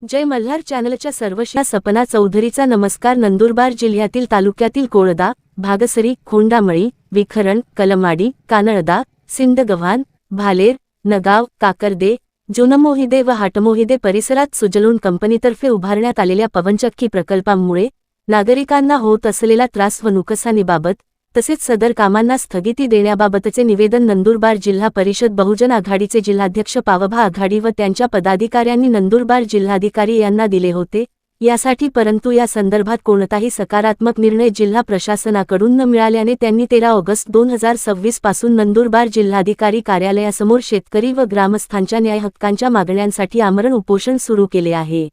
जय मल्हार चॅनलच्या सर्वश्रेष्ठ सपना चौधरीचा नमस्कार। नंदुरबार जिल्ह्यातील तालुक्यातील कोळदा, भागसरी, खोंडामळी, विखरण, कलमाडी, कानळदा, सिंदगव्हाण, भालेर, नगाव, काकर्दे, जुनमोहिदे व हाटमोहिदे परिसरात सुजलून कंपनीतर्फे उभारण्यात आलेल्या पवनचक्की प्रकल्पामुळे नागरिकांना होत असलेला त्रास व नुकसानीबाबत तसेच सदर कामांना स्थगिती देण्याबाबतचे निवेदन नंदुरबार जिल्हा परिषद बहुजन आघाडीचे जिल्हाध्यक्ष पावभा आघाडी व त्यांच्या पदाधिकाऱ्यांनी नंदुरबार जिल्हाधिकारी यांना दिले होते यासाठी, परंतु या संदर्भात कोणताही सकारात्मक निर्णय जिल्हा प्रशासनाकडून न मिळाल्याने त्यांनी 13 ऑगस्ट 2026 पासून नंदुरबार जिल्हाधिकारी कार्यालयासमोर शेतकरी व ग्रामस्थांच्या न्याय हक्कांच्या मागण्यांसाठी आमरण उपोषण सुरू केले आहे।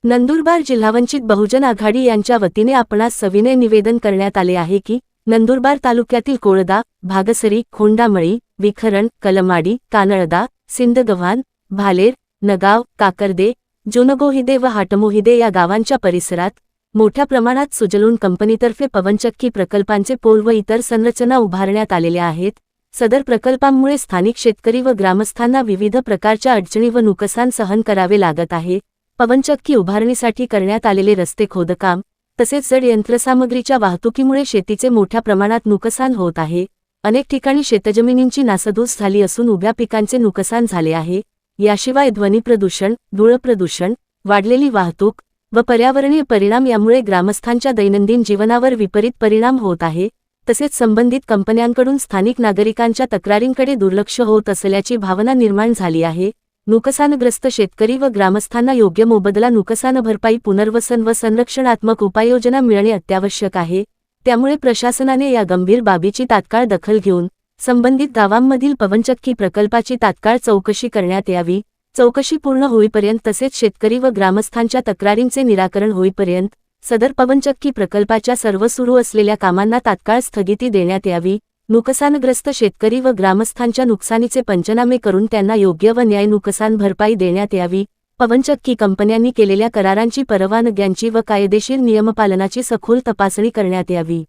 नंदुरबार जिल्हावंचित बहुजन आघाडी यांच्या वतीने आपणास सविनय निवेदन करण्यात आले आहे की नंदुरबार तालुक्यातील कोळदा, भागसरी, खोंडामळी, विखरण, कलमाडी, कानळदा, सिंदगव्हाण, भालेर, नगाव, काकर्दे, जुनमोहिदे व हाटमोहिदे या गावांच्या परिसरात मोठ्या प्रमाणात सुजलून कंपनीतर्फे पवनचक्की प्रकल्पांचे पोल व इतर संरचना उभारण्यात आलेल्या आहेत। सदर प्रकल्पांमुळे स्थानिक शेतकरी व ग्रामस्थांना विविध प्रकारच्या अडचणी व नुकसान सहन करावे लागत आहे। पवनचक्की उभारणीसाठी करण्यात आलेले रस्ते खोदकाम तसेच जड यंत्रसामग्रीच्या वाहतुकीमुळे शेतीचे मोठ्या प्रमाणात नुकसान होत आहे। अनेक ठिकाणी शेतजमिनींची नासधूस झाली असून उभ्या पिकांचे नुकसान झाले आहे। याशिवाय ध्वनी प्रदूषण, धूळ प्रदूषण, वाढलेली वाहतूक व पर्यावरणीय परिणाम यामुळे ग्रामस्थांच्या दैनंदिन जीवनावर विपरीत परिणाम होत आहे। तसेच संबंधित कंपन्यांकडून स्थानिक नागरिकांच्या तक्रारींकडे दुर्लक्ष होत असल्याची भावना निर्माण झाली आहे। नुकसानग्रस्त शेतकरी व ग्रामस्थांना योग्य मोबदला, नुकसान भरपाई, पुनर्वसन व संरक्षणात्मक उपाययोजना मिळणे अत्यावश्यक आहे। त्यामुळे प्रशासनाने या गंभीर बाबीची तात्काळ दखल घेऊन संबंधित गावांमधील पवनचक्की प्रकल्पाची तात्काळ चौकशी करण्यात यावी। चौकशी पूर्ण होईपर्यंत तसेच शेतकरी व ग्रामस्थांच्या तक्रारींचे निराकरण होईपर्यंत सदर पवनचक्की प्रकल्पाच्या सर्व सुरू असलेल्या कामांना तात्काळ स्थगिती देण्यात यावी। नुकसानग्रस्त शेतकरी व ग्रामस्थांच्या नुकसानीचे पंचनामे करून त्यांना योग्य व न्याय नुकसान भरपाई देण्यात यावी। पवनचक्की कंपन्यांनी केलेल्या करारांची, परवानग्यांची व कायदेशीर नियमपालनाची सखोल तपासणी करण्यात यावी।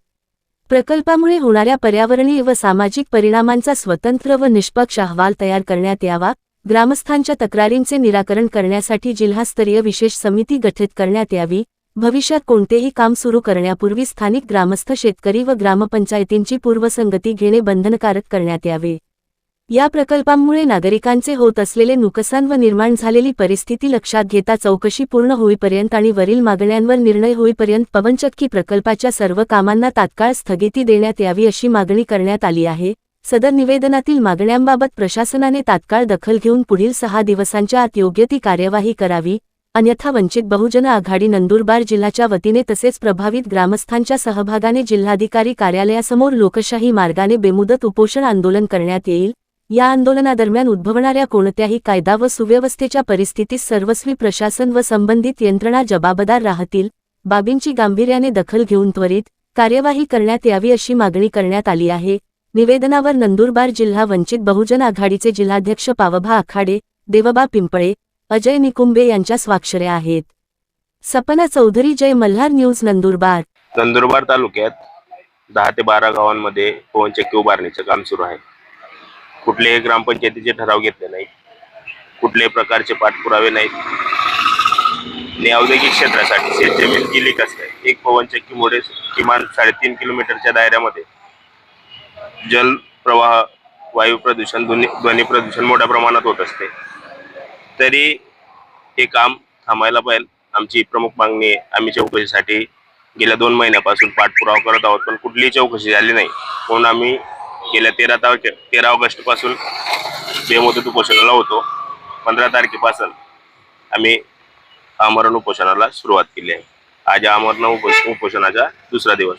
प्रकल्पामुळे होणाऱ्या पर्यावरणीय व सामाजिक परिणामांचा स्वतंत्र व निष्पक्ष अहवाल तयार करण्यात यावा। ग्रामस्थांच्या तक्रारींचे निराकरण करण्यासाठी जिल्हास्तरीय विशेष समिती गठीत करण्यात यावी। भविष्यात कोणतेही काम सुरू करण्यापूर्वी स्थानिक ग्रामस्थ, शेतकरी व ग्रामपंचायतींची पूर्वसंगती घेणे बंधनकारक करण्यात यावे। या प्रकल्पांमुळे नागरिकांचे होत असलेले नुकसान व निर्माण झालेली परिस्थिती लक्षात घेता चौकशी पूर्ण होईपर्यंत आणि वरील मागण्यांवर निर्णय होईपर्यंत पवनचक्की प्रकल्पाच्या सर्व कामांना तात्काळ स्थगिती देण्यात यावी अशी मागणी करण्यात आली आहे। सदर निवेदनातील मागण्यांबाबत प्रशासनाने तात्काळ दखल घेऊन पुढील 6 दिवसांच्या आत योग्य ती कार्यवाही करावी, अन्यथा वंचित बहुजन आघाडी नंदुरबार जिल्ह्याच्या वतीने तसेच प्रभावित ग्रामस्थांच्या सहभागाने जिल्हाधिकारी कार्यालयासमोर लोकशाही मार्गाने बेमुदत उपोषण आंदोलन करण्यात येईल। या आंदोलनादरम्यान उद्भवणाऱ्या कोणत्याही कायदा व सुव्यवस्थेच्या परिस्थितीस सर्वस्वी प्रशासन व संबंधित यंत्रणा जबाबदार राहतील। बाबींची गांभीर्याने दखल घेऊन त्वरित कार्यवाही करण्यात यावी अशी मागणी करण्यात आली आहे। निवेदनावर नंदुरबार जिल्हा वंचित बहुजन आघाडीचे जिल्हाध्यक्ष पावभा आखाडे, देवबा पिंपळे, अजय निकुंबे यांच्या स्वाक्षऱ्या आहेत। सपना चौधरी, जय मल्हार न्यूज, नंदुरबार। नंदुरबार तालुक्यात 10 ते 12 गावांमध्ये पवनचक्की उभारणीचे काम सुरू आहे। कुठलेही ग्रामपंचायतीचे ठराव घेतले नाहीत, कुठल्याही प्रकारचे पाठपुरावे नाहीत। औद्योगिक क्षेत्रासाठी शेतजमीन गेली कसं आहे, एक पवनचक्कीमुळे किमान 3.5 किलोमीटरच्या दायऱ्यामध्ये जल प्रवाह, वायू प्रदूषण, ध्वनी प्रदूषण मोठ्या प्रमाणात होत असते। तरी हे काम थांबायला पाहिजे, आमची प्रमुख मागणी आहे। आम्ही चौकशीसाठी गेल्या 2 महिन्यापासून पाठपुरावा करत आहोत, पण कुठलीही चौकशी झाली नाही। म्हणून आम्ही गेल्या 13 ऑगस्ट पासून बेमुदत उपोषणाला होतो। 15 तारखेपासून आम्ही आमरण उपोषणाला सुरुवात केली आहे। आज आमरण उपोषणाचा दुसरा दिवस।